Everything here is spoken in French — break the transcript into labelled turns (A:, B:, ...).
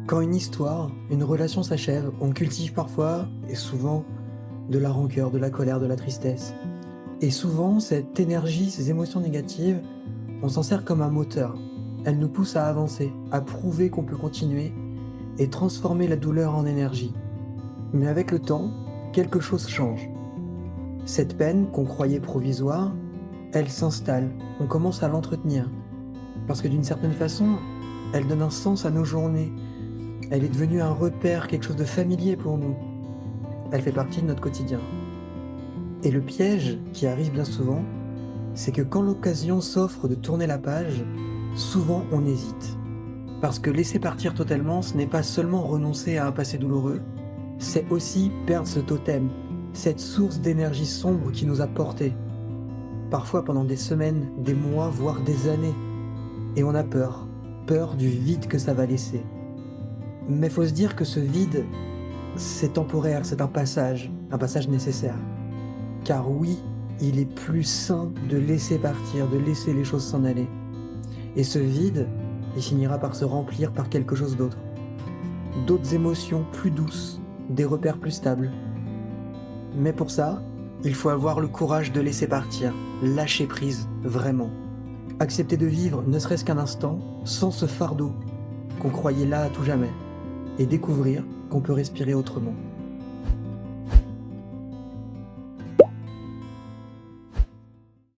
A: Quand une histoire, une relation s'achève, on cultive parfois, et souvent, de la rancœur, de la colère, de la tristesse. Et souvent, cette énergie, ces émotions négatives, on s'en sert comme un moteur. Elles nous poussent à avancer, à prouver qu'on peut continuer et transformer la douleur en énergie. Mais avec le temps, quelque chose change. Cette peine qu'on croyait provisoire, elle s'installe, on commence à l'entretenir. Parce que d'une certaine façon, elle donne un sens à nos journées. Elle est devenue un repère, quelque chose de familier pour nous. Elle fait partie de notre quotidien. Et le piège qui arrive bien souvent, c'est que quand l'occasion s'offre de tourner la page, souvent on hésite. Parce que laisser partir totalement, ce n'est pas seulement renoncer à un passé douloureux, c'est aussi perdre ce totem, cette source d'énergie sombre qui nous a portés. Parfois pendant des semaines, des mois, voire des années. Et on a peur, peur du vide que ça va laisser. Mais faut se dire que ce vide, c'est temporaire, c'est un passage nécessaire. Car oui, il est plus sain de laisser partir, de laisser les choses s'en aller. Et ce vide, il finira par se remplir par quelque chose d'autre. D'autres émotions plus douces, des repères plus stables. Mais pour ça, il faut avoir le courage de laisser partir, lâcher prise, vraiment. Accepter de vivre, ne serait-ce qu'un instant, sans ce fardeau qu'on croyait là à tout jamais. Et découvrir qu'on peut respirer autrement.